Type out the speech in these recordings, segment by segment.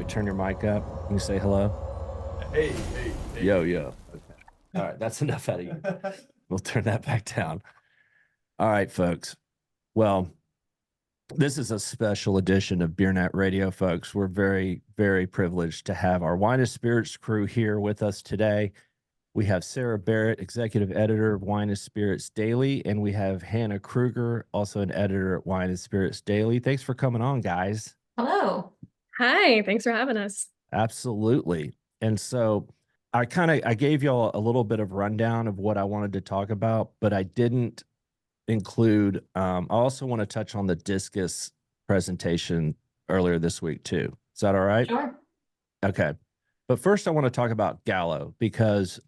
turn your mic up? Can you say hello? Hey. Yo, yo. Okay. All right, that's enough out of you. We'll turn that back down. All right, folks. Well, this is a special edition of Beer Net Radio, folks. We're very, very privileged to have our Wine and Spirits crew here with us today. We have Sarah Barrett, executive editor of Wine and Spirits Daily, and we have Hannah Kruger, also an editor at Wine and Spirits Daily. Thanks for coming on, guys. Hello. Hi, thanks for having us. Absolutely. And so I gave y'all a little bit of rundown of what I wanted to talk about, but I didn't include I also want to touch on the discus presentation earlier this week too. Is that all right? Sure. Okay. But first I want to talk about Gallo because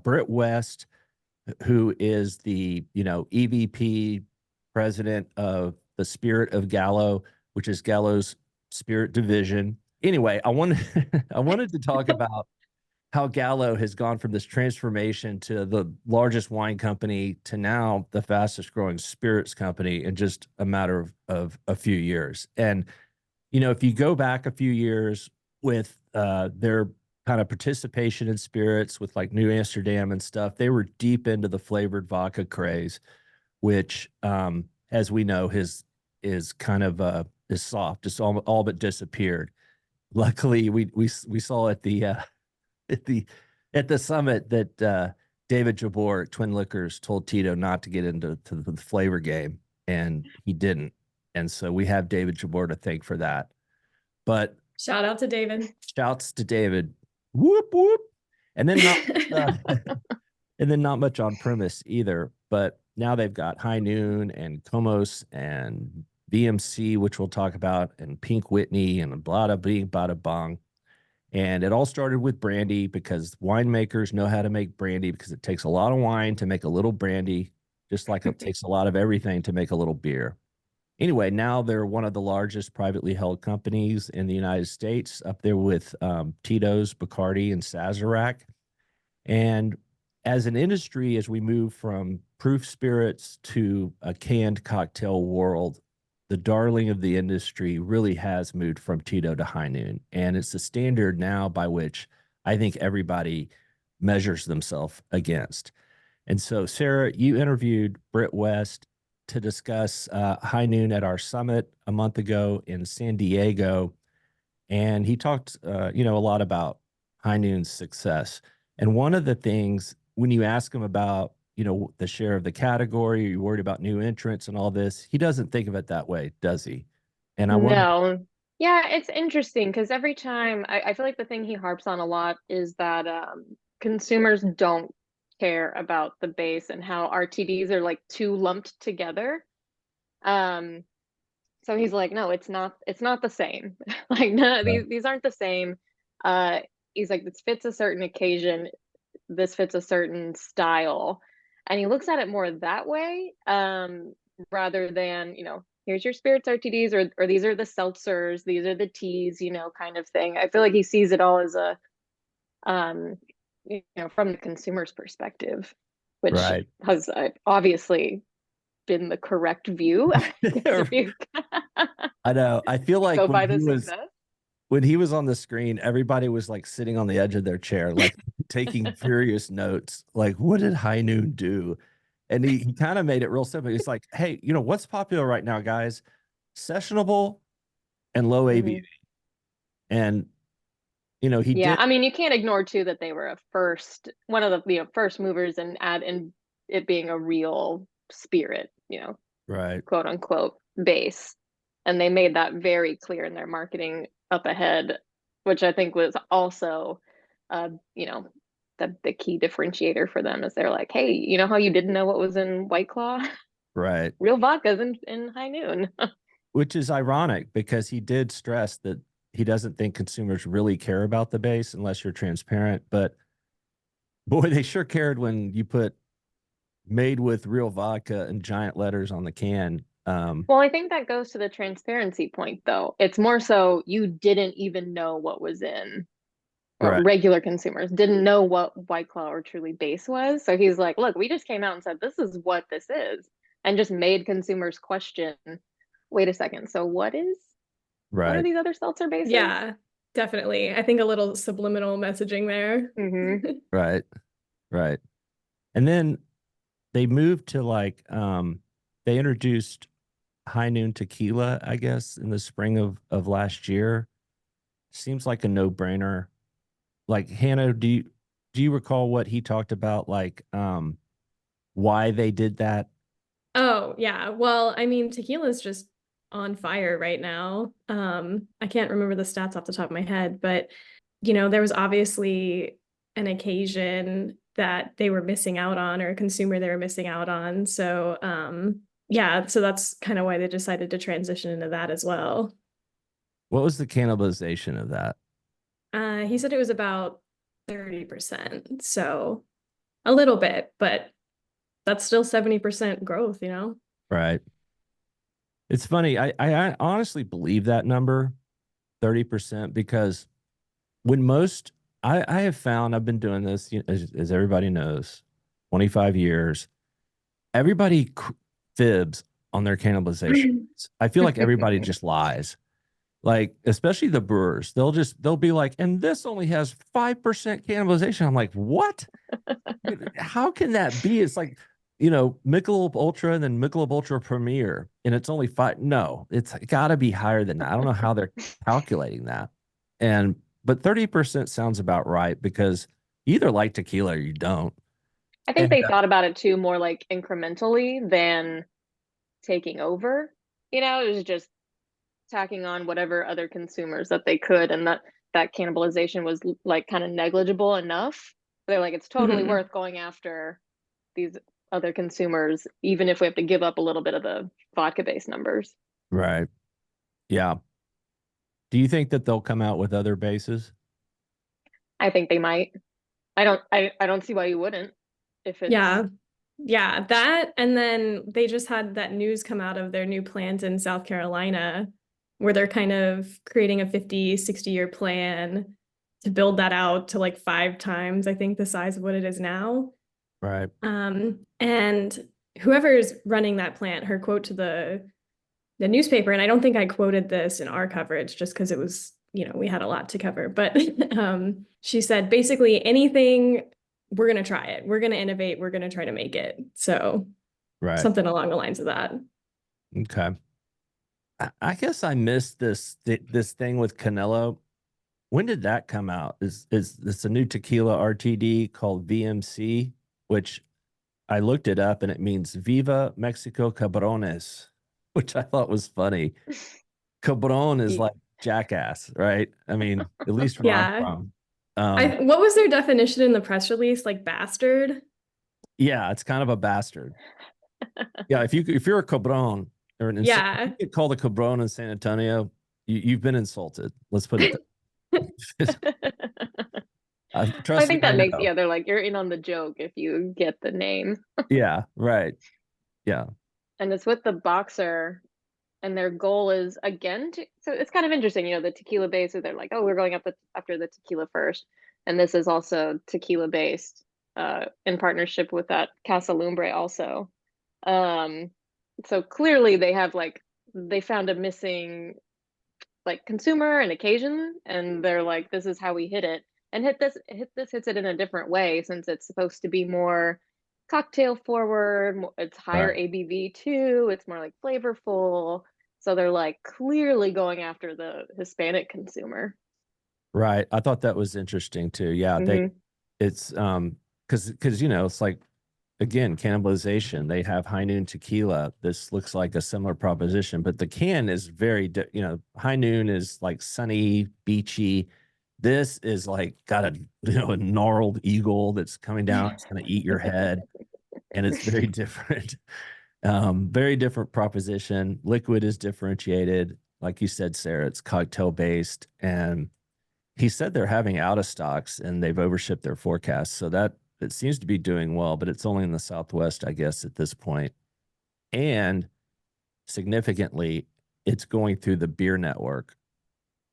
Britt West, who is the, EVP president of the Spirit of Gallo, which is Gallo's spirit division. Anyway, I wanted I wanted to talk about how Gallo has gone from this transformation to the largest wine company to now the fastest growing spirits company in just a matter of a few years. And, if you go back a few years with their kind of participation in spirits with like New Amsterdam and stuff, they were deep into the flavored vodka craze, which, as we know, is kind of is soft. It's all but disappeared. Luckily, we saw at the at the at the summit that David Jabor at Twin Liquors told Tito not to get into the flavor game, and he didn't. And so we have David Jabor to thank for that. But Shout out to David. shouts to David. Whoop whoop. And then not much on premise either. But now they've got High Noon and Comos and VMC, which we'll talk about, and Pink Whitney and Blada Bing Bada Bong. And it all started with brandy because winemakers know how to make brandy because it takes a lot of wine to make a little brandy, just like it takes a lot of everything to make a little beer. Anyway, now they're one of the largest privately held companies in the United States, up there with Tito's, Bacardi, and Sazerac. And as an industry, as we move from proof spirits to a canned cocktail world, the darling of the industry really has moved from Tito to High Noon. And it's the standard now by which I think everybody measures themselves against. And so, Sarah, you interviewed Britt West to discuss High Noon at our summit a month ago in San Diego. And he talked, a lot about High Noon's success. And one of the things, when you ask him about, the share of the category, are you worried about new entrants and all this? He doesn't think of it that way, does he? And I wonder, No. Yeah, it's interesting because every time I feel like the thing he harps on a lot is that consumers don't care about the base and how RTDs are like too lumped together. Um, so he's like, no, it's not the same. Like, no, these aren't the same. Uh, he's like, this fits a certain occasion, this fits a certain style. And he looks at it more that way, rather than, here's your spirits RTDs or these are the seltzers, these are the teas, kind of thing. I feel like he sees it all as a um, from the consumer's perspective, which right. has obviously been the correct view. If you I know. I feel like go by the success. when he was on the screen, everybody was like sitting on the edge of their chair, like taking furious notes. Like, what did High Noon do? And he kind of made it real simple. He's like, hey, what's popular right now, guys? Sessionable and low ABV. And, he Yeah, did. I mean, you can't ignore too that they were one of the first movers and add in it being a real spirit, Right. quote unquote base. And they made that very clear in their marketing up ahead, which I think was also, uh, you know, the key differentiator for them is they're like, hey, you know how you didn't know what was in White Claw? Right. Real vodka's in High Noon. Which is ironic because he did stress that he doesn't think consumers really care about the base unless you're transparent. But boy, they sure cared when you put made with real vodka in giant letters on the can. Well, I think that goes to the transparency point, though. It's more so you didn't even know what was in, or Right. regular consumers didn't know what White Claw or Truly Base was. So he's like, look, we just came out and said, this is what this is, and just made consumers question, wait a second, so what are Right. these other seltzer bases? Yeah. Definitely. I think a little subliminal messaging there. Right. Right. And then they moved to like they introduced High Noon Tequila, I guess, in the spring of last year. Seems like a no-brainer. Like Hannah, do you recall what he talked about, like why they did that? Oh, yeah. Well, I mean, tequila is just on fire right now. I can't remember the stats off the top of my head, but there was obviously an occasion that they were missing out on or a consumer they were missing out on. So, yeah, so that's kind of why they decided to transition into that as well. What was the cannibalization of that? He said it was about 30%. So a little bit, but that's still 70% growth. Right. It's funny. I honestly believe that number, 30%, because when most I have found, I've been doing this, as everybody knows, 25 years. Everybody fibs on their cannibalization. I feel like everybody just lies. Like, especially the brewers, they'll be like, and this only has 5% cannibalization. I'm like, what? How can that be? It's like, Michelob Ultra and then Michelob Ultra Premier, and it's only 5. No, it's got to be higher than that. I don't know how they're calculating that. But 30% sounds about right, because you either like tequila or you don't. I think And they thought about it too more like incrementally than taking over. It was just tacking on whatever other consumers that they could, and that cannibalization was like kind of negligible enough. They're like, it's totally Mhm. worth going after these other consumers, even if we have to give up a little bit of the vodka based numbers. right. Yeah. Do you think that they'll come out with other bases? I think they might. I don't see why you wouldn't if it's Yeah. Yeah, that and then they just had that news come out of their new plant in South Carolina where they're kind of creating a 50, 60-year plan to build that out to like 5 times, I think, the size of what it is now. Right. And whoever's running that plant, her quote to the newspaper, and I don't think I quoted this in our coverage just because it was, we had a lot to cover, but she said basically anything, we're going to try it. We're going to innovate. We're going to try to make it. So Right. something along the lines of that. Okay. I guess I missed this thing with Canelo. When did that come out? Is this a new tequila RTD called VMC, which I looked it up and it means Viva Mexico Cabrones, which I thought was funny. Cabron is like jackass, right? I mean, at least where I'm Yeah. from. Um, What was their definition in the press release? Like bastard? yeah, it's kind of a bastard. Yeah, if you're a Cabron, if Yeah. you get called a Cabron in San Antonio, you've been insulted. Let's put it I trust me, think I that makes, know. yeah, they're like, you're in on the joke if you get the name. Yeah, right. Yeah. And it's with the boxer, and their goal is again so it's kind of interesting, the tequila base, so they're like, oh, we're going up after the tequila first. And this is also tequila based, in partnership with that Casa Lumbre also. Um, so clearly they found a missing like consumer and occasion, and they're like, this is how we hit it. And hits it in a different way, since it's supposed to be more cocktail forward, it's higher Right. ABV too, it's more like flavorful. So they're like clearly going after the Hispanic consumer. Right. I thought that was interesting too. Yeah, Hmm. it's because it's like, again, cannibalization. They have High Noon Tequila. This looks like a similar proposition, but the can is very High Noon is like sunny, beachy. This is like got a gnarled eagle that's coming down. It's going to eat your head, and it's very different. Very different proposition. Liquid is differentiated, like you said, Sarah. It's cocktail based, and he said they're having out of stocks and they've overshipped their forecast. So that it seems to be doing well, but it's only in the Southwest, I guess, at this point. And significantly, it's going through the beer network,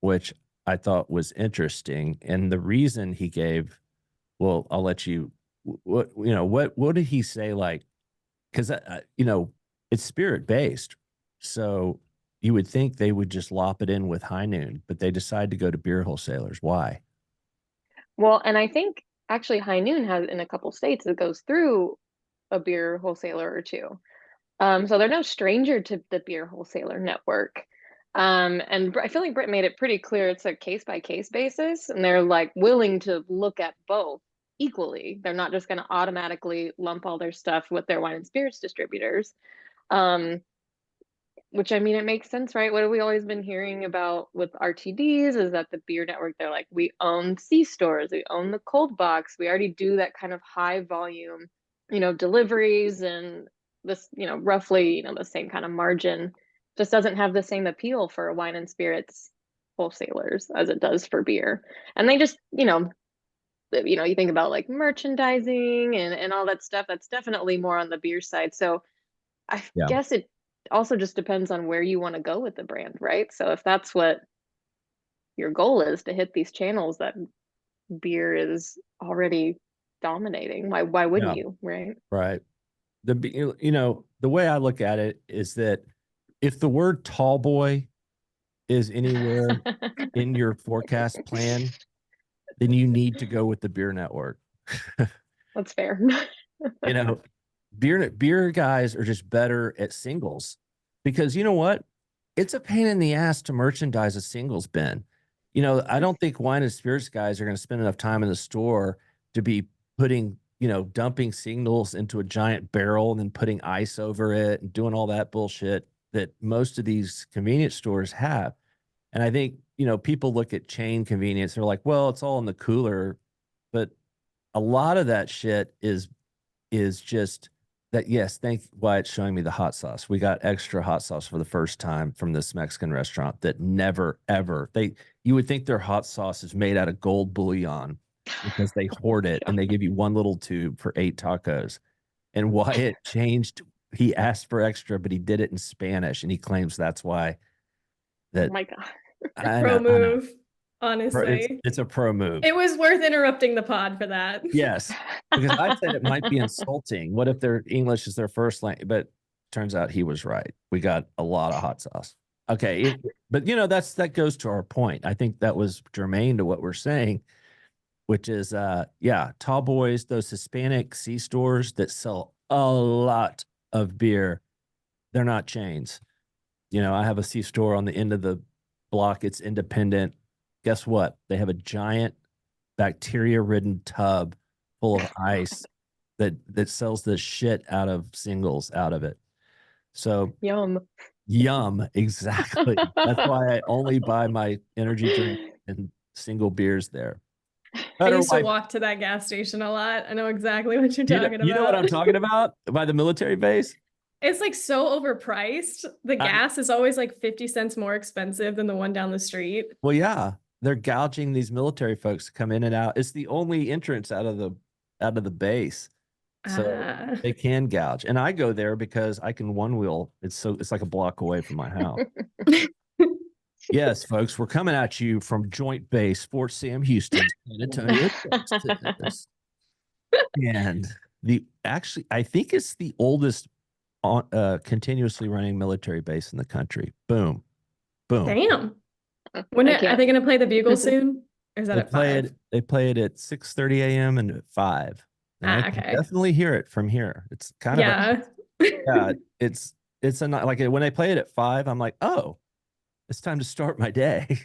which I thought was interesting. And the reason he gave, well, I'll let you. What did he say? Like, because it's spirit based, so you would think they would just lop it in with High Noon, but they decide to go to beer wholesalers. Why? Well, and I think actually High Noon has in a couple states it goes through a beer wholesaler or two. So they're no stranger to the beer wholesaler network. And I feel like Britt made it pretty clear it's a case by case basis, and they're like willing to look at both equally. They're not just going to automatically lump all their stuff with their wine and spirits distributors. Um, which I mean, it makes sense, right? What have we always been hearing about with RTDs is that the beer network, they're like, we own C stores, we own the cold box, we already do that kind of high volume, deliveries and this, roughly, the same kind of margin. Just doesn't have the same appeal for wine and spirits wholesalers as it does for beer. And they just, you think about like merchandising and all that stuff, that's definitely more on the beer side. So I Yeah. guess it also just depends on where you want to go with the brand, right? So if that's what your goal is to hit these channels that beer is already dominating, why wouldn't Yeah. you, right? Right. The way I look at it is that if the word tall boy is anywhere in your forecast plan, then you need to go with the beer network. That's fair. You know, beer guys are just better at singles because you know what? It's a pain in the ass to merchandise a singles bin. I don't think wine and spirits guys are going to spend enough time in the store to be putting, dumping singles into a giant barrel and then putting ice over it and doing all that bullshit that most of these convenience stores have. And I think, people look at chain convenience, they're like, well, it's all in the cooler. But a lot of that shit is just that. Yes, thank why it's showing me the hot sauce. We got extra hot sauce for the first time from this Mexican restaurant that never ever you would think their hot sauce is made out of gold bullion because they hoard it and they give you one little tube for 8 tacos. And why it changed, he asked for extra, but he did it in Spanish and he claims that's why Oh that my God. Pro move, it's, honestly. it's a pro move. It was worth interrupting the pod for that. Yes, because I said it might be insulting. What if their English is their first language? But turns out he was right. We got a lot of hot sauce. Okay, but that goes to our point. I think that was germane to what we're saying, which is tall boys, those Hispanic C stores that sell a lot of beer. They're not chains. I have a C store on the end of the block. It's independent. Guess what? They have a giant bacteria-ridden tub full of ice that sells the shit out of singles out of it. So Yum. Exactly. That's why I only buy my energy drink and single beers there. I used to walk to that gas station a lot. I know exactly what you're talking about. You know what I'm talking about? By the military base? It's like so overpriced. The gas is always like 50 cents more expensive than the one down the street. Well, yeah. They're gouging these military folks to come in and out. It's the only entrance out of the base. So they can gouge. And I go there because I can one wheel. It's like a block away from my house. Yes, folks, we're coming at you from Joint Base, Fort Sam Houston, San Antonio, Texas. And I think it's the oldest continuously running military base in the country. Boom. Damn. Are they going to play the bugle soon? Or is that at 5? They play it at 6:30 a.m. and at 5. And I can definitely hear it from here. It's kind of it's like when they play it at 5, I'm like, oh, it's time to start my day.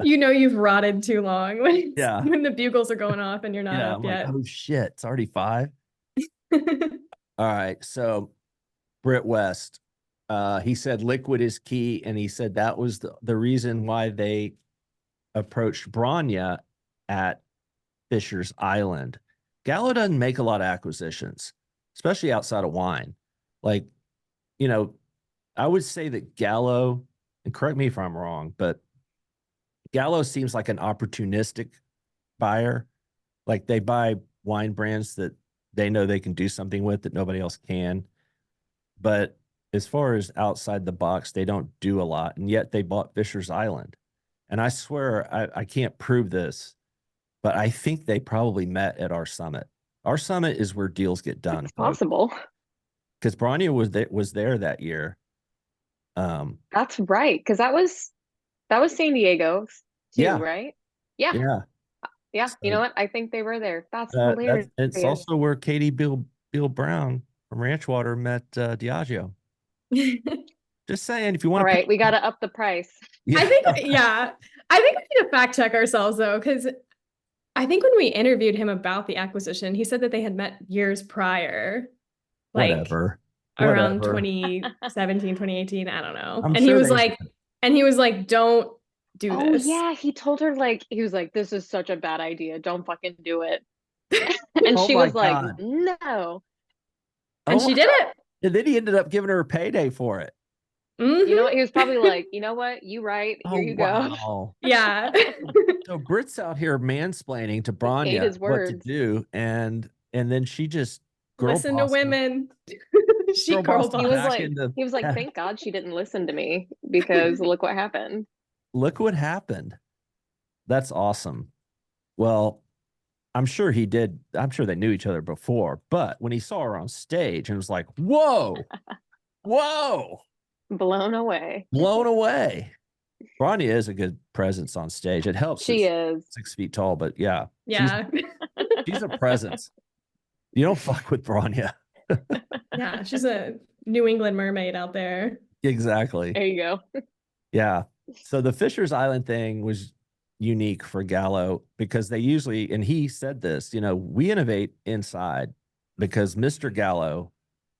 You've rotted too long when the bugles are going off and you're not up yet. Like, oh shit, it's already 5. All right, so Britt West. He said liquid is key, and he said that was the reason why they approached Branya at Fisher's Island. Gallo doesn't make a lot of acquisitions, especially outside of wine. Like, I would say that Gallo, and correct me if I'm wrong, but Gallo seems like an opportunistic buyer. Like they buy wine brands that they know they can do something with that nobody else can. But as far as outside the box, they don't do a lot. And yet they bought Fisher's Island. And I swear, I can't prove this, but I think they probably met at our summit. Our summit is where deals get done. It's possible. Because Branya was there that year. That's right, because that was San Diego too, Yeah, right? Yeah, yeah. yeah. You know So what? I think they were there. That's hilarious. it's also where Katie Bill Brown from Ranchwater met Diageo. Just saying, if you All want to right, pick, we got to up the price. I yeah, think, yeah, I think we need to fact check ourselves though, because I think when we interviewed him about the acquisition, he said that they had met years prior, like whatever, around whatever. 2017, 2018. I don't know. I'm And he sure was they. like, don't do Oh this. yeah, he told her like he was like, "This is such a bad idea. Don't fucking do it." And Oh she my was like, God. "No." And Oh she my, did it. and then he ended up giving her a payday for it. You know what? Hmm. He was probably like, "You know what? You right. Here Oh you go." wow. Yeah. So Britt's out here mansplaining to He ate Branya his what to words. do, and then she just girl Listen to bossed him, women. She girl girl bossed him He was back boss. like, into. he was like, "Thank God she didn't listen to me because look what happened." Look what happened. That's awesome. Well, I'm sure he did. I'm sure they knew each other before, but when he saw her on stage and was like, whoa, whoa, Blown away. blown away. Bronny is a good presence on stage. It helps She that is. 6 feet tall, but yeah, Yeah. she's a presence. You don't fuck with Bronya. Yeah. She's a New England mermaid out there. Exactly. There you go. Yeah. So the Fisher's Island thing was unique for Gallo because they usually, and he said this, we innovate inside because Mr. Gallo,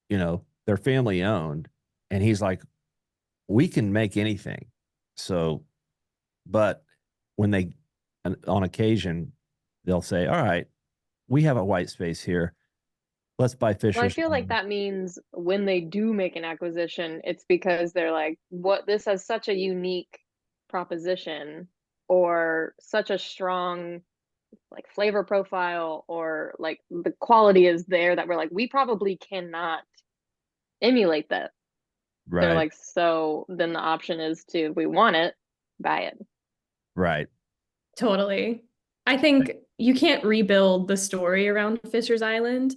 they're family owned. And he's like, we can make anything. So, but when they, on occasion, they'll say, all right, we have a white space here. Let's buy Well, I Fisher's feel like Island. that means when they do make an acquisition, it's because they're like, what this has such a unique proposition or such a strong like flavor profile or like the quality is there that we're like, we probably cannot emulate that. They're Right. like, so then the option is to, if we want it, buy it. Right. Totally. I think you can't rebuild the story around Fisher's Island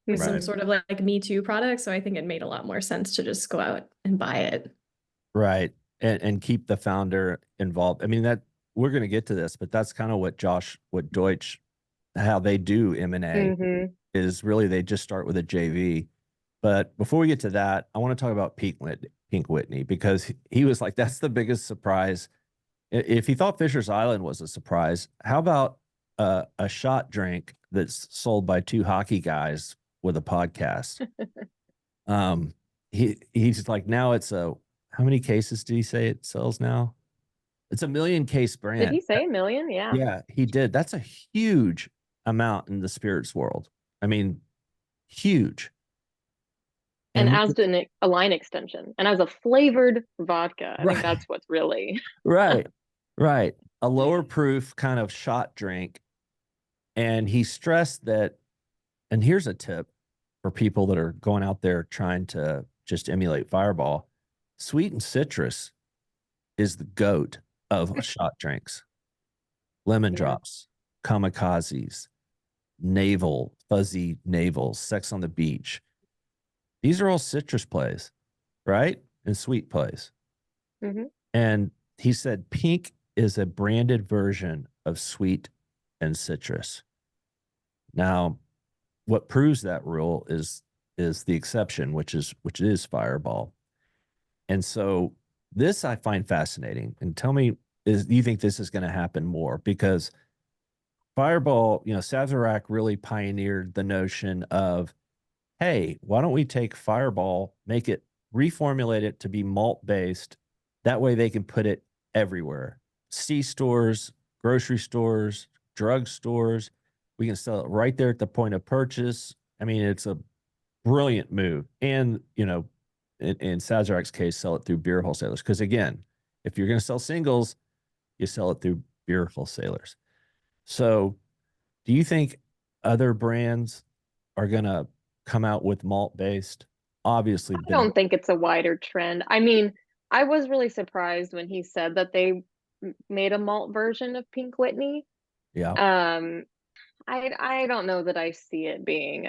with some Right. sort of like Me Too product. So I think it made a lot more sense to just go out and buy it. Right. And keep the founder involved. I mean, that we're going to get to this, but that's kind of what Deutsch, how they do M&A Mm-hmm. is really they just start with a JV. But before we get to that, I want to talk about Pink Whitney because he was like, that's the biggest surprise. If he thought Fisher's Island was a surprise, how about a shot drink that's sold by two hockey guys with a podcast? He's like, now it's how many cases did he say it sells now? It's a 1,000,000 case Did brand. he say a million? Yeah. Yeah, he did. That's a huge amount in the spirits world. I mean, huge. And And as a line extension and as a flavored vodka. I think right, that's what's really right, right. A lower proof kind of shot drink. And he stressed that, and here's a tip for people that are going out there trying to just emulate Fireball. Sweet and citrus is the goat of shot drinks. Lemon yeah. drops, kamikazes, navel, fuzzy navels, sex on the beach. These are all citrus plays, right? And sweet plays. Mm-hmm. And he said pink is a branded version of sweet and citrus. Now, what proves that rule is the exception, which is Fireball. And so this I find fascinating. And tell me, do you think this is going to happen more? Because Fireball, Sazerac really pioneered the notion of, hey, why don't we take Fireball, reformulate it to be malt based? That way they can put it everywhere. C-stores, grocery stores, drug stores. We can sell it right there at the point of purchase. I mean, it's a brilliant move. And, in Sazerac's case, sell it through beer wholesalers. Because again, if you're going to sell singles, you sell it through beer wholesalers. So do you think other brands are going to come out with malt based? Obviously, I don't think it's a wider trend. I mean, I was really surprised when he said that they made a malt version of Pink Whitney. yeah, I don't know that I see it being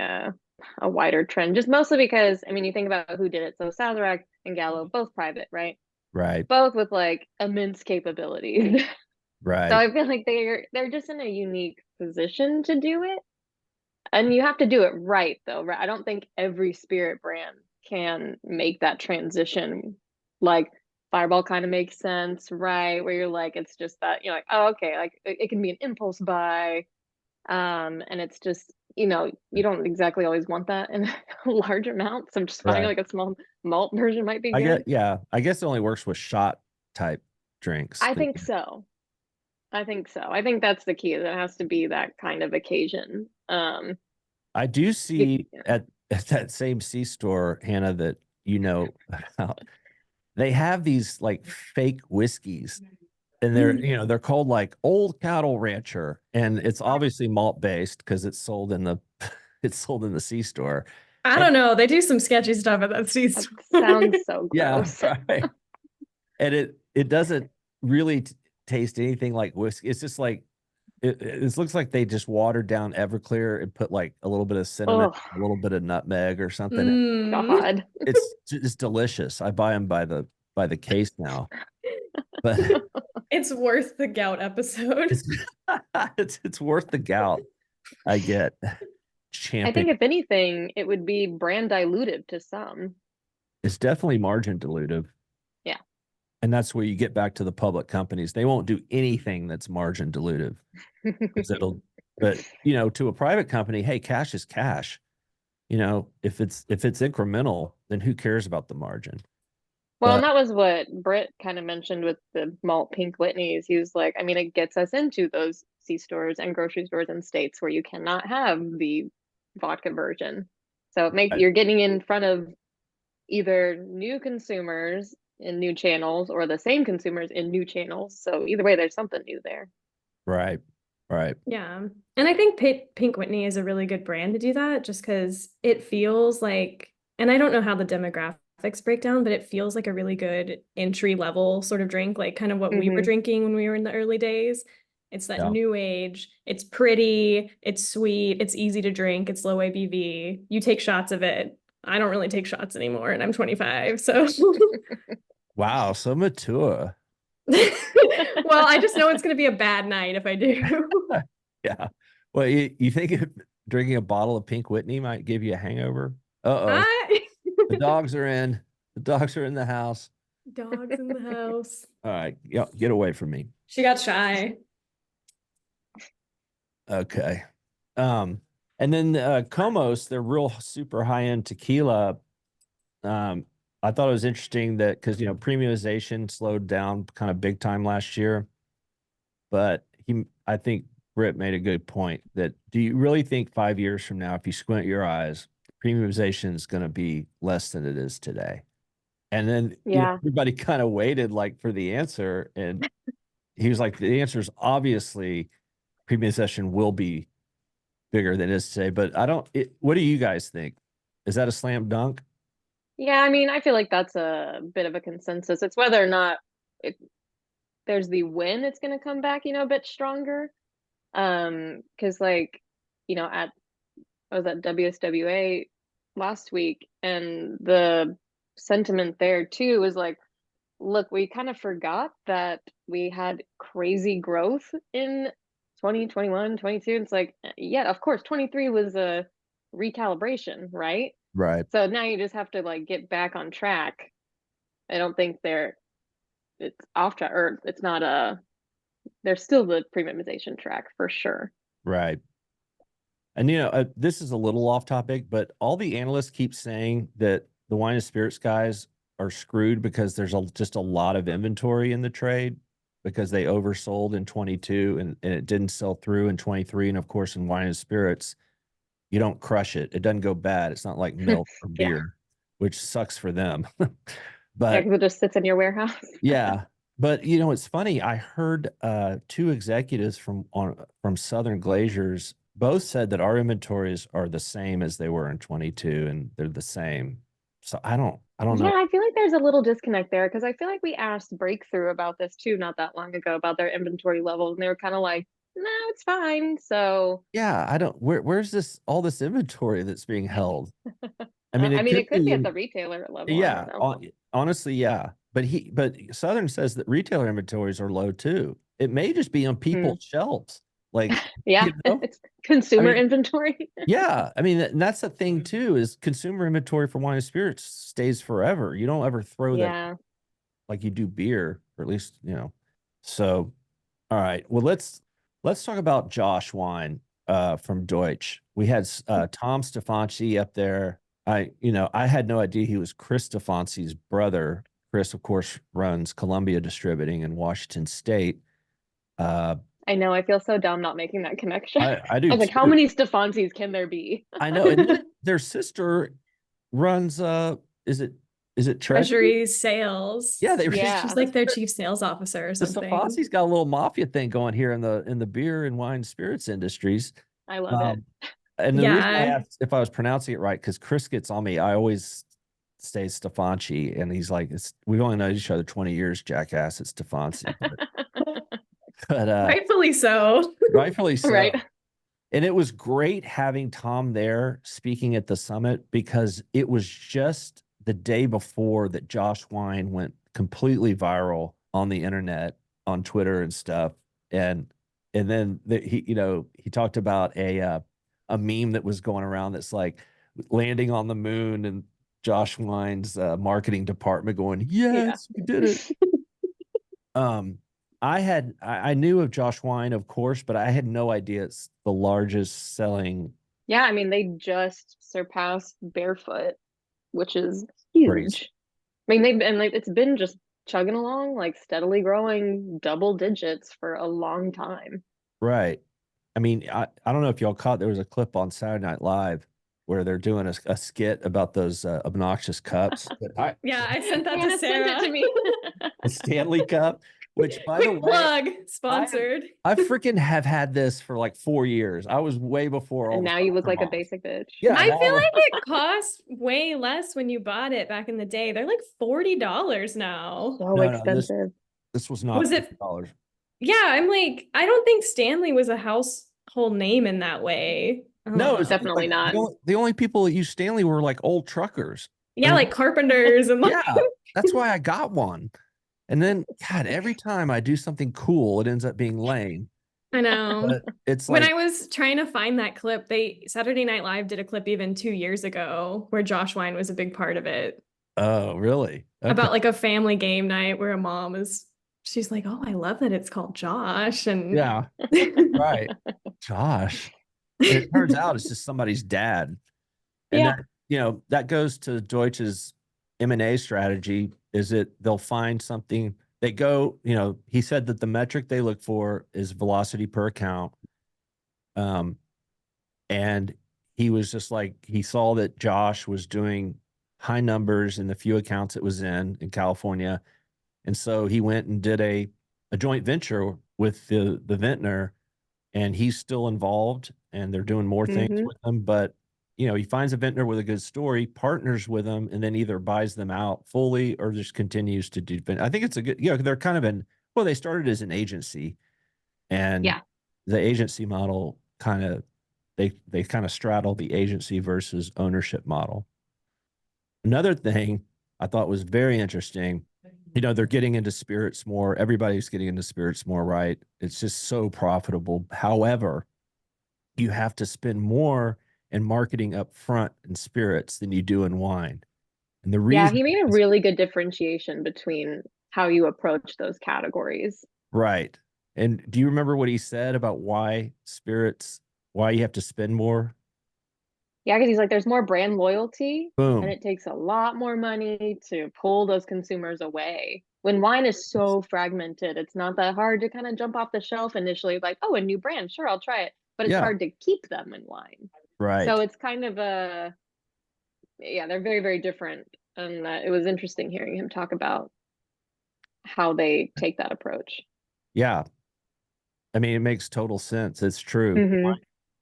a wider trend, just mostly because I mean you think about who did it. So Sazerac and Gallo, both private, right? Right. Both with like immense capabilities. So Right. I feel like they're just in a unique position to do it. And you have to do it right though, right? I don't think every spirit brand can make that transition. Like Fireball kind of makes sense, right? Where you're like, it's just that you're like, oh, okay, like it can be an impulse buy. And it's just, you don't exactly always want that in large amounts. So just finding Right. like a small malt version might be I good. yeah, I guess it only works with shot type drinks. I think so. I think so. I think that's the key. Is it has to be that kind of occasion. I do see Yeah. at that same C store, Hannah, that about, they have these like fake whiskeys, and they're called like Old Cattle Rancher, and it's obviously malt based because it's sold in the it's sold in the C store. I And don't know. They do some sketchy stuff at that C That store. sounds so yeah, gross. right. And it doesn't really taste anything like whiskey. It's just like it looks like they just watered down Everclear and put like a little bit of cinnamon, Oh a little bit of nutmeg or something. Mm. God. It's delicious. I buy them by the case now, but It's worth the gout episode. it's it's worth the gout I get I champing. think if anything, it would be brand dilutive to some. It's definitely margin dilutive. Yeah. And that's where you get back to the public companies. They won't do anything that's margin dilutive because but to a private company, hey, cash is cash. If it's incremental, then who cares about the margin? Well, and But that was what Britt kind of mentioned with the malt Pink Whitney's. He was like, I mean, it gets us into those C stores and grocery stores in states where you cannot have the vodka version. So you're getting in front of either new consumers in new channels or the same consumers in new channels. So either way, there's something new there. right, right, Yeah. And I think Pink Whitney is a really good brand to do that just because it feels like, and I don't know how the demographics break down, but it feels like a really good entry level sort of drink, like kind of what we were Hmm. drinking when we were in the early days. It's that yeah, new age, it's pretty, it's sweet, it's easy to drink, it's low ABV. You take shots of it. I don't really take shots anymore, and I'm 25, so wow, so mature. well, I just know it's going to be a bad night if I do. Yeah. Well, you think if drinking a bottle of Pink Whitney might give you a hangover? Uh-oh. I The dogs are in. The dogs are in the house. Dogs in the house. All right. Yeah, get away from me. She got shy. Okay. And then Comos, they're real super high-end tequila. I thought it was interesting that because premiumization slowed down kind of big time last year, but I think Britt made a good point that do you really think 5 years from now, if you squint your eyes, premiumization is going to be less than it is today? And then Yeah. everybody kind of waited like for the answer, and he was like, the answer is obviously premiumization will be bigger than it is today. But what do you guys think? Is that a slam dunk? Yeah, I mean, I feel like that's a bit of a consensus. It's whether or not it, there's the when it's going to come back, a bit stronger. Because like, I was at WSWA last week, and the sentiment there too was like, look, we kind of forgot that we had crazy growth in 2021, 22. It's like, yeah, of course, 23 was a recalibration, right? Right. So now you just have to like get back on track. I don't think it's off track, or it's not there's still the premiumization track for sure. Right. And this is a little off topic, but all the analysts keep saying that the wine and spirits guys are screwed because there's just a lot of inventory in the trade because they oversold in 22 and it didn't sell through in 23. And of course, in wine and spirits, you don't crush it. It doesn't go bad. It's not like milk or Yeah. beer, which sucks for them. Yeah, But because it just sits in your warehouse. yeah. But it's funny. I heard two executives from Southern Glaciers both said that our inventories are the same as they were in 22, and they're the same. So I don't Yeah, know. I feel like there's a little disconnect there because I feel like we asked Breakthrough about this too not that long ago about their inventory levels, and they were kind of like, no, it's fine. So Yeah, I don't. Where's this all this inventory that's being held? I mean, I it mean, could it could be be at the in, retailer level. I don't yeah, know. honestly, yeah. But Southern says that retailer inventories are low too. It may just be on Hmm. people's shelves. Like, Yeah, you know, it's I consumer mean, inventory. yeah, I mean, and that's the thing too, is consumer inventory for wine and spirits stays forever. You don't ever throw that Yeah. like you do beer, or at least, So, all right. Well, let's talk about Josh Wine from Deutsch. We had Tom Stefanci up there. I had no idea he was Chris Stefanci's brother. Chris, of course, runs Columbia Distributing in Washington State. Uh, I know. I feel so dumb not making that connection. I I do was like, how too. many Stefansis can there be? I know. And then their sister runs is it Treasury? Treasury sales. Yeah, they Yeah. She's like their chief sales officer or the something. Stefansi's got a little mafia thing going here in the beer and wine spirits industries. I love it. Um, and the reason I Yeah. asked if I was pronouncing it right, because Chris gets on me, I always say Stefanci, and he's like, we've only known each other 20 years, jackass. It's Stefanci. But Rightfully so. rightfully so. Right. And it was great having Tom there speaking at the summit, because it was just the day before that Josh Wine went completely viral on the internet, on Twitter and stuff. And then he talked about a meme that was going around that's like landing on the moon, and Josh Wine's marketing department going, "Yes, we did it." I knew of Josh Wine, of course, but I had no idea it's the largest selling. Yeah, I mean, they just surpassed Barefoot, which is Crazy. huge. I mean, they've been like, it's been just chugging along, like steadily growing double digits for a long time. Right. I mean, I don't know if y'all caught, there was a clip on Saturday Night Live where they're doing a skit about those obnoxious cups. Yeah, I sent that to Hannah sent Sarah. it to me. The Stanley Cup, which, by the Quick way, plug, sponsored. I freaking have had this for like 4 years. I was way before all And the now you look soccer like a moms. basic bitch. Yeah, I now feel I'm like it cost way less when you bought it back in the day. They're like $40 now. So no, expensive. this was not Was it? $50. Yeah, I'm like, I don't think Stanley was a household name in that way. I don't No, it's know. Definitely like not. the only people that used Stanley were like old truckers. Yeah, And like carpenters and like, yeah, that's why I got one. And then, God, every time I do something cool, it ends up being lame. I know. But it's When like, I was trying to find that clip, Saturday Night Live did a clip even 2 years ago where Josh Wine was a big part of it. oh, really? Okay. About like a family game night where a mom she's like, "Oh, I love that it's called Josh." And Yeah, right. Josh. And it turns out it's just somebody's dad. And Yeah. that goes to Deutsch's M&A strategy, is that they'll find something. They go, he said that the metric they look for is velocity per account. And he was just like, he saw that Josh was doing high numbers in the few accounts it was in California. And so he went and did a joint venture with the vintner, and he's still involved, and they're doing more things with him. But, he finds a vintner with a good story, partners with them, and then either buys them out fully or just continues to do. I think it's a good, they're kind of they started as an agency, and Yeah. the agency model they kind of straddle the agency versus ownership model. Another thing I thought was very interesting, they're getting into spirits more. Everybody's getting into spirits more, right? It's just so profitable. However, you have to spend more in marketing up front in spirits than you do in wine. And the Yeah, reason he made a is, really good differentiation between how you approach those categories. right. And do you remember what he said about why you have to spend more? Yeah, because he's like, there's more brand loyalty, and Boom. it takes a lot more money to pull those consumers away. When wine is so fragmented, it's not that hard to kind of jump off the shelf initially, like, oh, a new brand, sure, I'll try it. But it's Yeah. hard to keep them in wine. Right. So it's kind of they're very, very different. And it was interesting hearing him talk about how they take that approach. Yeah. I mean, it makes total sense. It's true. Mhm.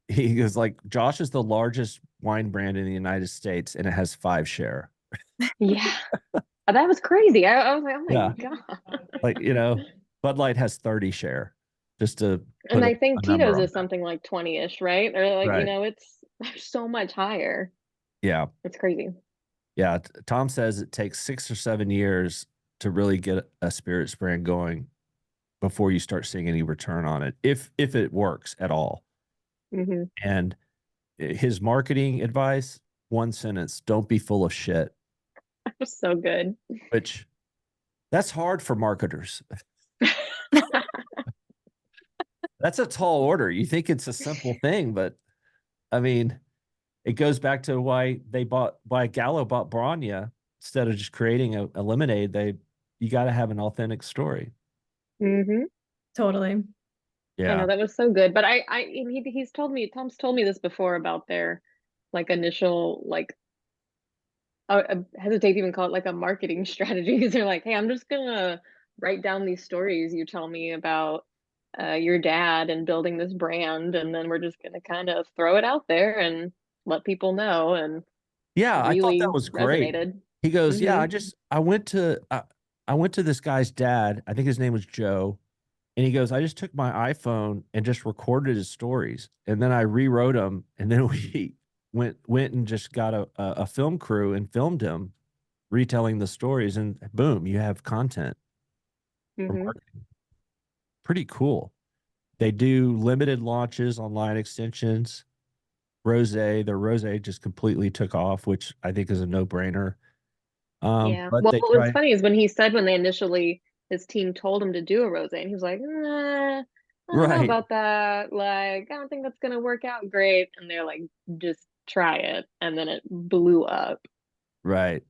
He goes like, Josh is the largest wine brand in the United States, and it has 5 share. Yeah. That was crazy. I was like, oh my Yeah. God. Like, Bud Light has 30 share. just to And put I think a number Tito's on is that. something like 20-ish, right? Or like, Right. it's so much higher. Yeah. It's crazy. Yeah. Tom says it takes 6 or 7 years to really get a spirits brand going before you start seeing any return on it, if it works at all. Hmm. And his marketing advice, one sentence: don't be full of shit. So good. Which, that's hard for marketers. That's a tall order. You think it's a simple thing, but I mean, it goes back to why Gallo bought Branya instead of just creating a lemonade. You got to have an authentic story. Hmm. Totally. I know Yeah. that was so good, but Tom's told me this before about their like initial like I hesitate to even call it like a marketing strategy because they're like, hey, I'm just gonna write down these stories you tell me about your dad and building this brand, and then we're just gonna kind of throw it out there and let people know, and Yeah, I thought that really was great. resonated. He goes, "Yeah, Hmm. I went to this guy's dad. I think his name was Joe, and he goes, I just took my iPhone and just recorded his stories, and then I rewrote them, and then we went and just got a film crew and filmed him retelling the stories, and boom, you have content for Hmm. marketing. Pretty cool. They do limited launches on line extensions. Their rose just completely took off, which I think is a no-brainer. Yeah. But Well, they what was try. funny is when he said when they initially his team told him to do a rosé, and he was like, nah, I don't know Right, about that. Like, I don't think that's gonna work out great. And they're like, just try it. And then it blew up. right.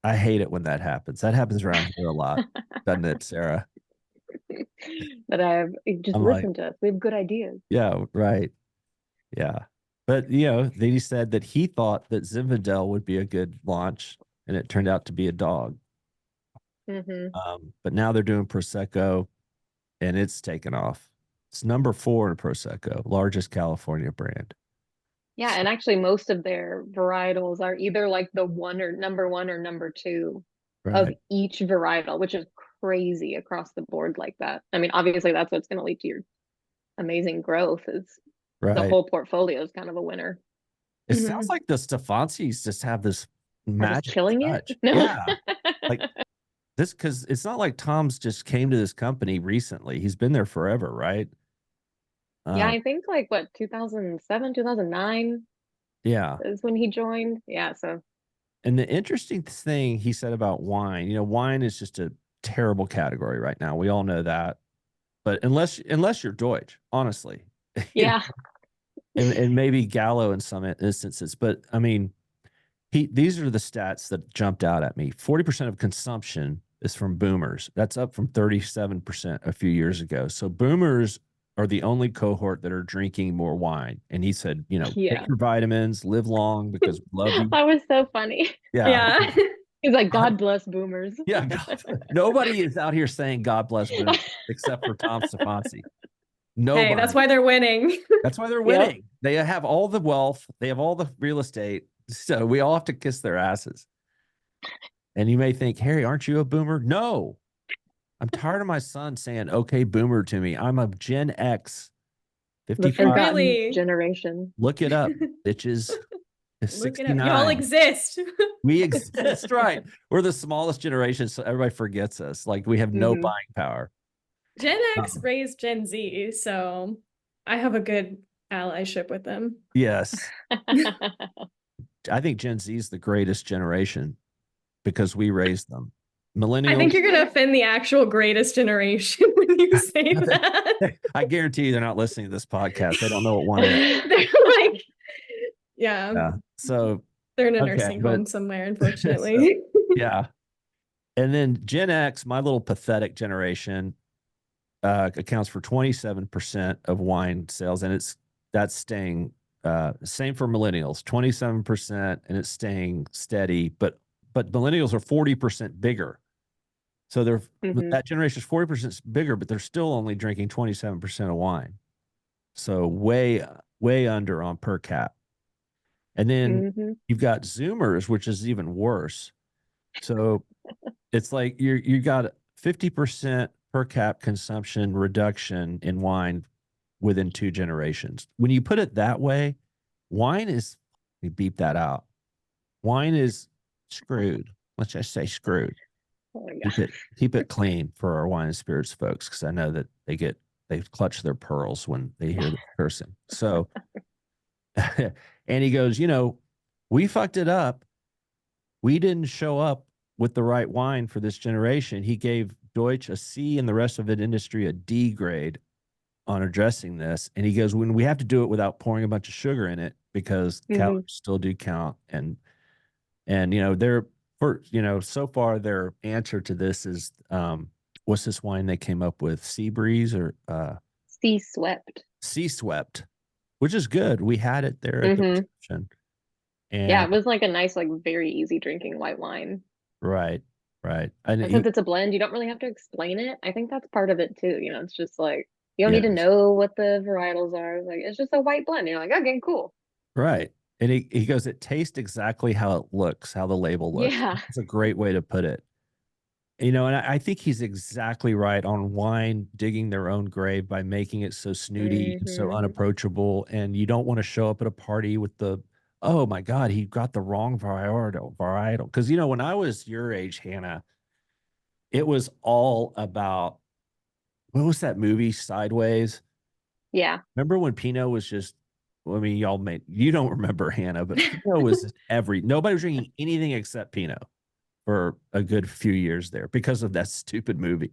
I hate it when that happens. That happens around here a lot, doesn't it, Sarah? But I've just I'm like, listened to us. We have good ideas. yeah, right. Yeah. But, then he said that he thought that Zinfandel would be a good launch, and it turned out to be a dog. Hmm. But now they're doing Prosecco, and it's taken off. It's number 4 in Prosecco, largest California brand. Yeah, and actually most of their varietals are either like the number one or number two of Right, each varietal, which is crazy across the board like that. I mean, obviously that's what's going to lead to your amazing growth is the right. whole portfolio is kind of a winner. It sounds Mhm. like the Stefansis just have this Are just magic killing it? touch. No. Yeah. Like this, because it's not like Tom's just came to this company recently. He's been there forever, right? Yeah, Um, I think like what 2007, 2009 yeah. is when he joined. Yeah, so And the interesting thing he said about wine, wine is just a terrible category right now. We all know that. But unless you're Deutsch, honestly, you know, yeah. and maybe Gallo in some instances. But I mean, these are the stats that jumped out at me. 40% of consumption is from boomers. That's up from 37% a few years ago. So boomers are the only cohort that are drinking more wine. And he said, take Yeah. your vitamins, live long because we love you. That was so funny. Yeah. Yeah. He's like, God, God bless boomers. yeah. God, nobody is out here saying God bless boomers except for Tom Stefanski. Hey, that's Nobody. why they're winning. That's why they're Yep. winning. They have all the wealth. They have all the real estate. So we all have to kiss their asses. And you may think, Harry, aren't you a boomer? No, I'm tired of my son saying, okay, boomer to me. I'm a Gen X, The 55. forgotten Really, generation. Look it up, bitches. It's look it up. Y'all 69. exist. We exist, right? We're the smallest generation, so everybody forgets us. Like we have no Hmm. buying power. Gen X Um, raised Gen Z, so I have a good allyship with them. yes. I think Gen Z is the greatest generation because we raised them. I think Millennials, you're gonna offend the actual greatest generation when you say that. I guarantee you they're not listening to this podcast. They don't know what one is. They're like, yeah, Yeah. So, they're in a okay. nursing But home somewhere, so, unfortunately. yeah. And then Gen X, my little pathetic generation, accounts for 27% of wine sales. And that's staying same for millennials, 27%, and it's staying steady. But millennials are 40% bigger. So Hmm. that generation is 40% bigger, but they're still only drinking 27% of wine. So way under on per cap. And then Hmm. you've got Zoomers, which is even worse. So it's like you got 50% per cap consumption reduction in wine within 2 generations. When you put it that way, wine is, we beep that out. Wine is screwed. Let's just say screwed. Oh my Keep God. it clean for our wine and spirits folks, because I know that they clutch their pearls when they hear the cursing. So, and he goes, we fucked it up. We didn't show up with the right wine for this generation. He gave Deutsch a C and the rest of the industry a D grade on addressing this. And he goes, when we have to do it without pouring a bunch of sugar in it, because calories still do count. And so far their answer to this is, what's this wine they came up with? Sea Breeze or Sea Swept. Sea Swept, which is good. We had it there at the reception. And yeah, it was like a nice, like very easy drinking white wine. Right. And since it's a blend, you don't really have to explain it. I think that's part of it too. It's just like you don't need to know what the varietals are. Like it's just a white blend. You're like, okay, cool. Right. And he goes, it tastes exactly how it looks, how the label looks. Yeah. It's a great way to put it. And I think he's exactly right on wine digging their own grave by making it so snooty and so unapproachable. And you don't want to show up at a party with oh my God, he got the wrong varietal. Because, when I was your age, Hannah, it was all about, what was that movie, Sideways? Yeah. Remember when Pinot was just, you don't remember, Hannah, but Pinot was nobody was drinking anything except Pinot for a good few years there because of that stupid movie.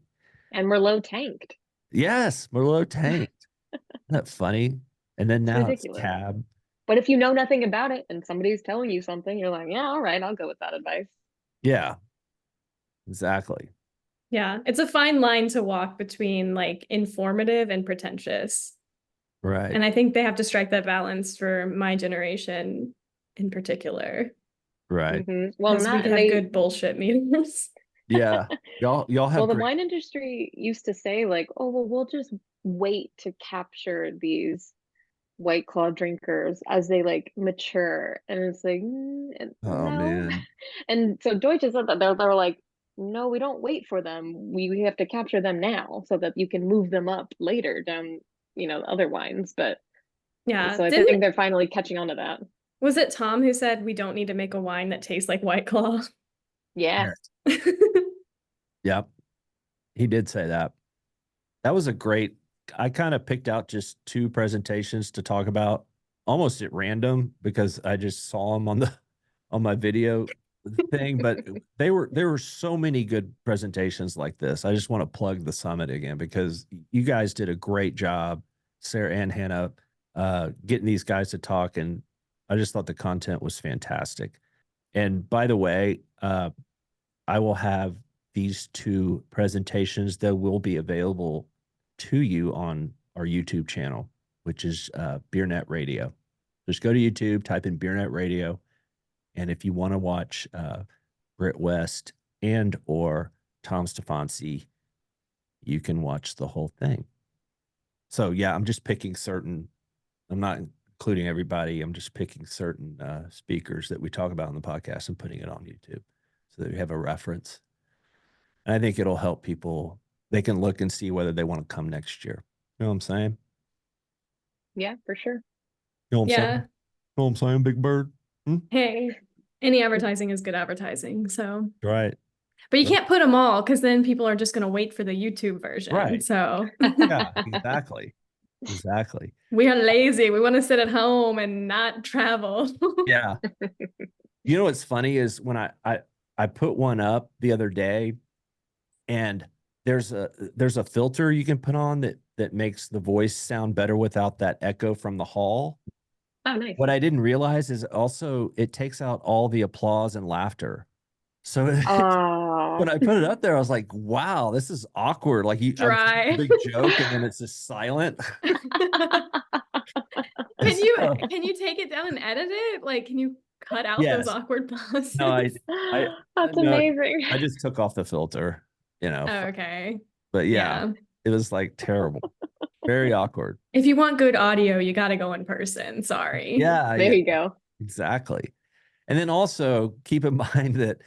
And Merlot tanked. Yes, Merlot tanked. Isn't that funny? And then now it's Cab. But if you know nothing about it and somebody's telling you something, you're like, yeah, all right, I'll go with that advice. Yeah, exactly. Yeah, it's a fine line to walk between like informative and pretentious. Right. And I think they have to strike that balance for my generation in particular. Right. Well, we have good bullshit meetings. Yeah. Y'all have. Well, the wine industry used to say like, oh, well, we'll just wait to capture these White Claw drinkers as they like mature. And it's like, oh, no. Man. And so Deutsche said that they're like, no, we don't wait for them. We have to capture them now so that you can move them up later down, other wines. But yeah, so I think they're finally catching on to that. Was it Tom who said we don't need to make a wine that tastes like White Claw? Yeah. Yep. He did say that. That was I kind of picked out just 2 presentations to talk about almost at random because I just saw them on my video thing, but there were so many good presentations like this. I just want to plug the summit again because you guys did a great job, Sarah and Hannah, getting these guys to talk, and I just thought the content was fantastic. And by the way, I will have these 2 presentations that will be available to you on our YouTube channel, which is BeerNet Radio. Just go to YouTube, type in BeerNet Radio. And if you want to watch Britt West and or Tom Stefanski, you can watch the whole thing. So yeah, I'm just picking I'm not including everybody. I'm just picking certain speakers that we talk about on the podcast and putting it on YouTube so that we have a reference. And I think it'll help people. They can look and see whether they want to come next year. You know what I'm saying? Yeah, for sure. You know what I'm saying? You know what I'm saying, Big Bird? Hey, any advertising is good advertising. So right. But you can't put them all because then people are just going to wait for the YouTube version. Right. So yeah, exactly. Exactly. We are lazy. We want to sit at home and not travel. Yeah. You know what's funny is when I put one up the other day, and there's a filter you can put on that makes the voice sound better without that echo from the hall. Oh, nice. What I didn't realize is also it takes out all the applause and laughter. So when I put it up there, I was like, wow, this is awkward. Like Dry. A big joke and then it's just silent. Can you take it down and edit it? Like, can you cut out those awkward pauses? No, that's amazing. I just took off the filter, Oh, okay. But yeah, it was like terrible. Very awkward. If you want good audio, you got to go in person. Sorry. Yeah. There you go. Exactly. And then also keep in mind that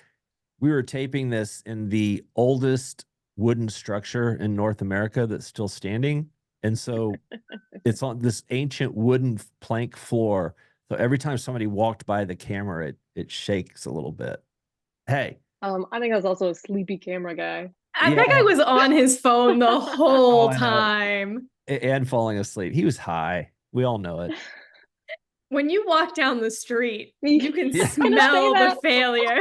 we were taping this in the oldest wooden structure in North America that's still standing. And so it's on this ancient wooden plank floor. So every time somebody walked by the camera, it shakes a little bit. Hey, I think I was also a sleepy camera guy. That guy yeah. was on his phone the Oh, whole I know. time. And falling asleep. He was high. We all know it. When you walk down the street, you can Yeah. smell the that. failure.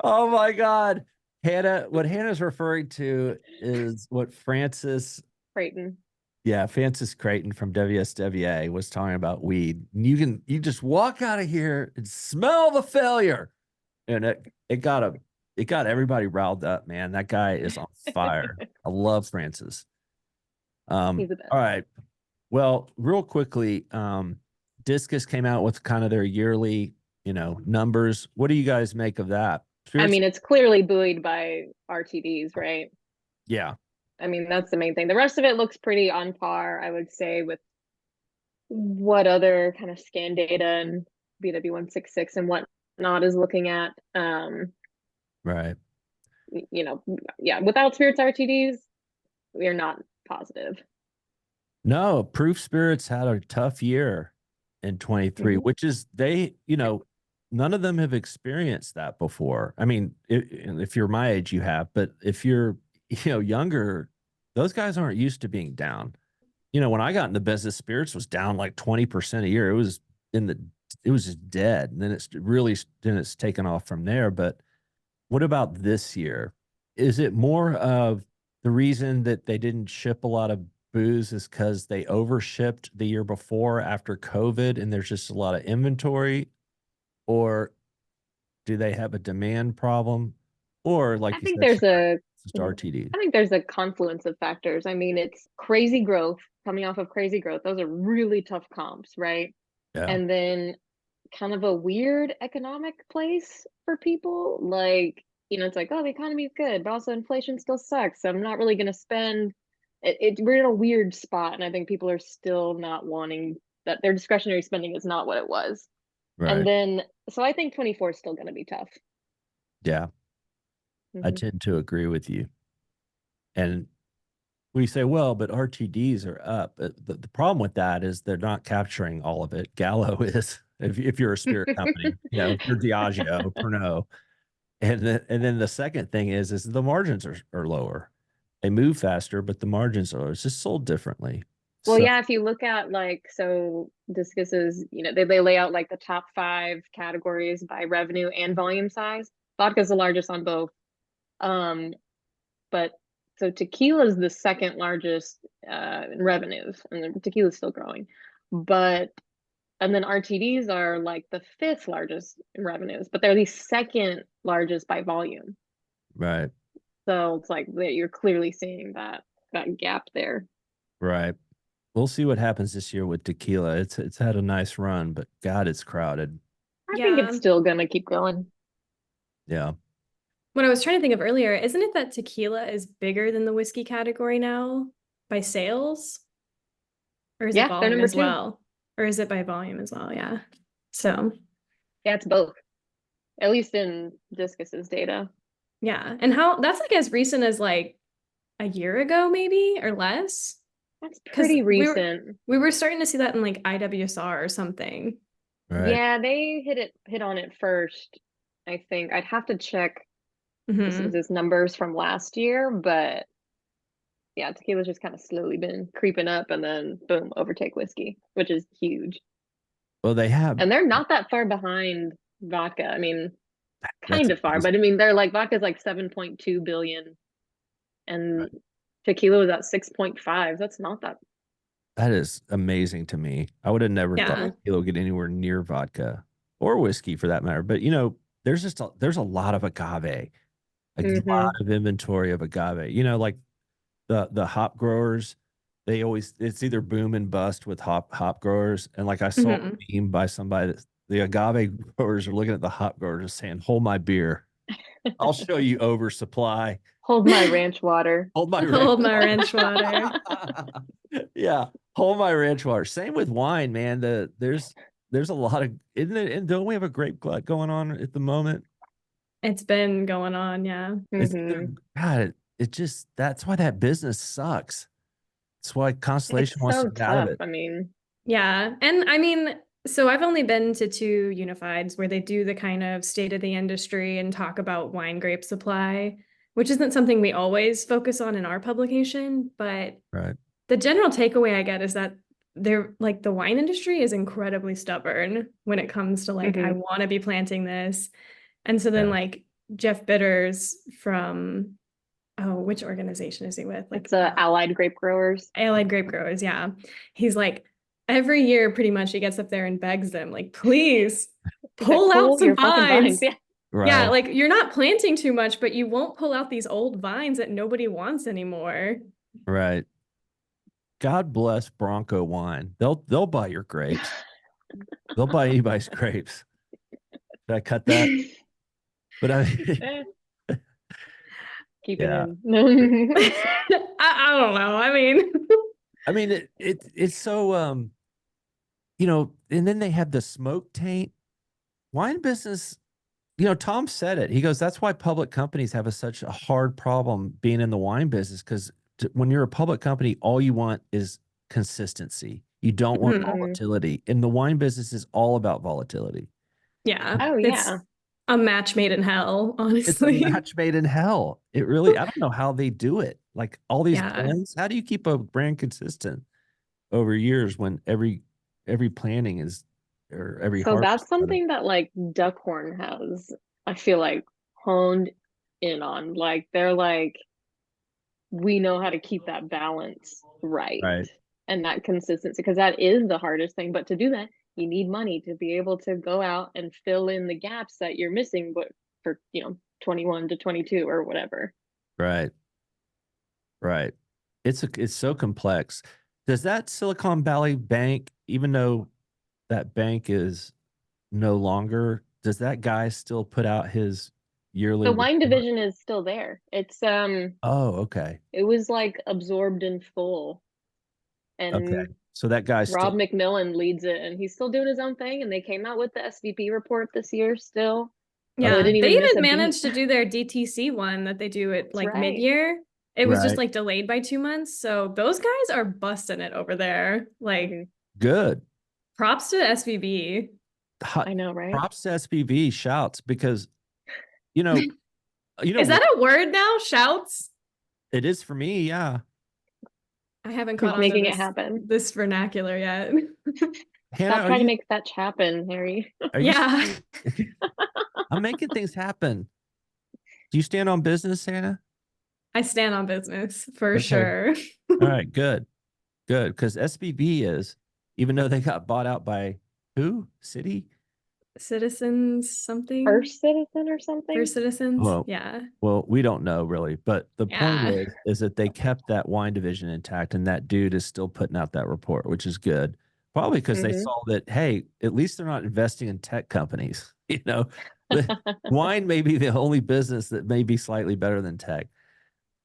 Oh my God. Hannah, what Hannah's referring to is what Francis Creighton. Creighton from WSWA was talking about weed. You just walk out of here and smell the failure. And it got everybody riled up, man. That guy is on fire. I love Francis. He's the best. All right. Well, real quickly, Discus came out with kind of their yearly, numbers. What do you guys make of that? I mean, it's clearly buoyed by RTDs, right? Yeah. I mean, that's the main thing. The rest of it looks pretty on par, I would say, with what other kind of scan data and BW166 and whatnot is looking at. Right. Without Spirits RTDs, we are not positive. No, Proof Spirits had a tough year in 23, which is none of them have experienced that before. I mean, if you're my age, you have, but if you're, younger, those guys aren't used to being down. When I got into business, Spirits was down like 20% a year. It was just dead. And then it's taken off from there. But what about this year? Is it more of the reason that they didn't ship a lot of booze is because they overshipped the year before after COVID and there's just a lot of inventory? Or do they have a demand problem? Or like I you think said, there's just RTD? I think there's a confluence of factors. I mean, it's crazy growth, coming off of crazy growth. Those are really tough comps, right? Yeah. And then kind of a weird economic place for people. Like, it's like, oh, the economy is good, but also inflation still sucks. So I'm not really going to spend. We're in a weird spot. And I think people are still not wanting that. Their discretionary spending is not what it was. Right. And then, so I think 24 is still going to be tough. Yeah. I tend to agree with you. And we say, well, but RTDs are up. The problem with that is they're not capturing all of it. Gallo is, if you're a spirit company, if you're Diageo, Pernod. And then the second thing is the margins are lower. They move faster, but the margins are it's just sold differently. Well, yeah, if you look at Discus is, they lay out like the top 5 categories by revenue and volume size. Vodka is the largest on both. But so tequila is the second largest in revenues, and tequila is still growing. And then RTDs are like the 5th largest in revenues, but they're the second largest by volume. Right. So it's like you're clearly seeing that gap there. Right. We'll see what happens this year with tequila. It's had a nice run, but God, it's crowded. I think it's still gonna keep going. Yeah. What I was trying to think of earlier, isn't it that tequila is bigger than the whiskey category now by sales? Or is it volume as well? Or is it by volume as well? Yeah. So. Yeah, it's both. At least in Discus's data. Yeah. And that's like as recent as like a year ago, maybe, or less. That's pretty recent. We were starting to see that in like IWSR or something. Right. Yeah, they hit on it first. I think I'd have to check his numbers from last year, but yeah, tequila's just kind of slowly been creeping up, and then boom, overtake whiskey, which is huge. Well, and they're not that far behind vodka. I mean, kind of far, but I mean, they're like vodka's like 7.2 billion, and tequila was at 6.5. That's not that. That is amazing to me. I would have never thought tequila would get anywhere near vodka or whiskey for that matter. But there's a lot of agave, a lot of inventory of agave. Like the hop growers, it's either boom and bust with hop growers. And like I saw a meme by somebody that the agave growers are looking at the hop growers and saying, "Hold my beer, I'll show you oversupply. Hold my ranch water. Hold my ranch water." Yeah, hold my ranch water. Same with wine, man. There's a lot of, isn't it? And don't we have a grape glut going on at the moment? It's been going on, yeah. God, that's why that business sucks. That's why It's Constellation wants so to get out of tough. it. I mean, Yeah. And I mean, so I've only been to 2 unifieds where they do the kind of state of the industry and talk about wine grape supply, which isn't something we always focus on in our publication, but Right. the general takeaway I get is that they're like the wine industry is incredibly stubborn when it comes to like, I Mhm. want to be planting this. And so then Yeah. like Jeff Bitters from, oh, which organization is he with? Like it's Allied Grape Growers. Allied Grape Growers, yeah. He's like, every year pretty much he gets up there and begs them, like, please He's like, pull out pull some your fucking vines. vines. Yeah. Yeah, Right. like you're not planting too much, but you won't pull out these old vines that nobody wants anymore. Right. God bless Bronco Wine. They'll buy your grapes. They'll buy anybody's grapes. Did I cut that? But I Eh, keep yeah. it in. I don't know. I mean, I mean it's so and then they have the smoke taint. Wine business, Tom said it. He goes, that's why public companies have such a hard problem being in the wine business, because when you're a public company, all you want is consistency. You don't want Mhm. volatility. And the wine business is all about volatility. yeah, Oh, it's yeah. a match made in hell, It's a honestly. match made in hell. It really, I don't know how they do it. Like all these Yeah. blends, how do you keep a brand consistent over years when every planning is, or every So harvest? that's something that like Duckhorn has, I feel like, honed in on. Like they're like, we know how to keep that balance right Right. and that consistency, because that is the hardest thing. But to do that, you need money to be able to go out and fill in the gaps that you're missing, but for 21 to 22 or whatever. Right. Right. It's so complex. Does that Silicon Valley Bank, even though that bank is no longer, does that guy still put out his yearly The wine report? division is still there. Oh, okay. It was like absorbed in full. Okay. And So that guy's Rob still, McMillan leads it, and he's still doing his own thing. And they came out with the SVP report this year still. So it Yeah, didn't they even miss even a beat. managed to do their DTC one that they do at That's like right. mid-year. It was just right. like delayed by 2 months. So those guys are busting it over there. Like Mhm. Good. props to SVB. Hot, I know, right? props to SPV shouts, because, you know, Is that a word now? Shouts? it is for me. Yeah. I haven't Who's caught on to making it happen? this vernacular yet. Hannah, Stop trying to make fetch happen, Harry. are you, Yeah. I'm making things happen. Do you stand on business, Hannah? I stand on business for Okay. sure. All right, good. Good. Because SBB is, even though they got bought out by who? City? Citizens something? First Citizen or something? First Citizens? Well, Yeah. well, we don't know really. But the point Yeah. is that they kept that wine division intact, and that dude is still putting out that report, which is good. Probably because they Mhm. saw that, hey, at least they're not investing in tech companies. The wine may be the only business that may be slightly better than tech,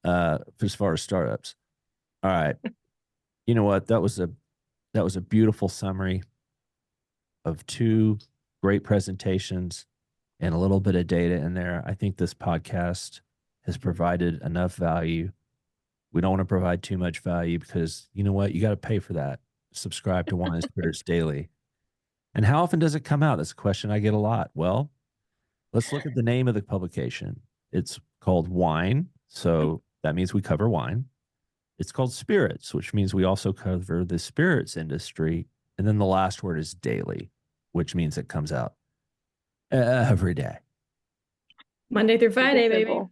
as far as startups. All right. You know what? That was a beautiful summary of 2 great presentations and a little bit of data in there. I think this podcast has provided enough value. We don't want to provide too much value, because you know what? You got to pay for that. Subscribe to Wine and Spirits Daily. And how often does it come out? That's a question I get a lot. Well, let's look at the name of the publication. It's called Wine. So that means we cover wine. It's called Spirits, which means we also cover the spirits industry. And then the last word is daily, which means it comes out every day. Monday through Keep it Friday, baby. simple.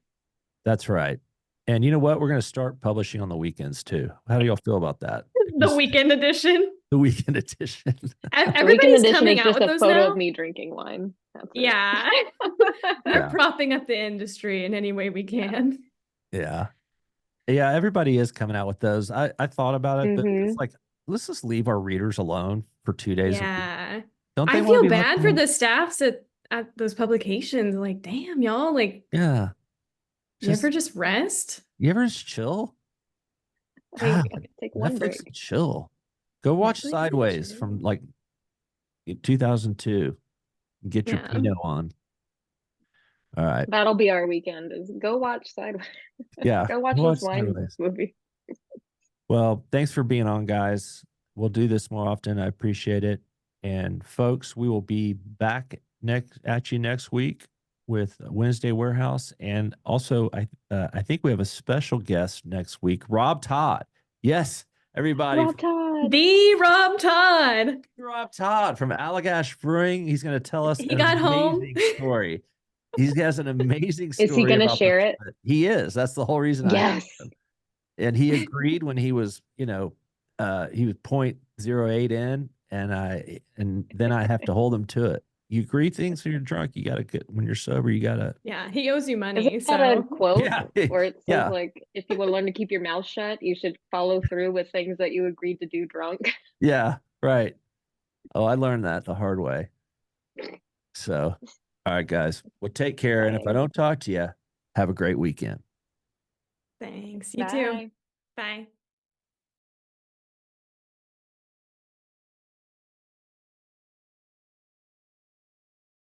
That's right. And you know what? We're going to start publishing on the weekends too. How do y'all feel about that? The weekend edition. The weekend edition. The Everybody's weekend edition coming is out just with a those photo now. of me drinking wine. That's it. Yeah. We're Yeah. propping up the industry in any way we can. Yeah. Yeah. Everybody is coming out with those. I thought about it, but it's like, let's just leave our readers alone for 2 days. Yeah. Don't they I want to feel be bad left for alone? the staffs at those publications. Like, damn, y'all, like, Yeah. you ever just rest? You ever just chill? God, Take one Netflix break. and chill. Go watch Netflix and Sideways chill. from like 2002. Get your Yeah. Pinot on. All right. That'll be our weekend is go watch Sideways. Yeah. Go watch watch this wine Sideways. movie. Well, thanks for being on, guys. We'll do this more often. I appreciate it. And folks, we will be back at you next week with Wednesday Warehouse. And also, I think we have a special guest next week, Rob Todd. Yes, everybody. Rob Todd. The Rob Todd. Rob Todd from Allagash Brewing. He's going to tell us He an got home. amazing story. He has an amazing story. Is he gonna about share it? He is. That's the whole reason I Yes. asked him. And he agreed when he was, he was 0.08 in, and then I have to hold him to it. You agree things when you're drunk, you gotta get when you're sober, you gotta. Yeah, he owes you money. Isn't that a So quote Yeah. where it says Yeah. like if you want to learn to keep your mouth shut, you should follow through with things that you agreed to do drunk? Yeah, right. Oh, I learned that the hard way. So, all right, guys. Well, take care. And if I Bye. don't talk to you, have a great weekend. thanks. You too. Bye. Bye.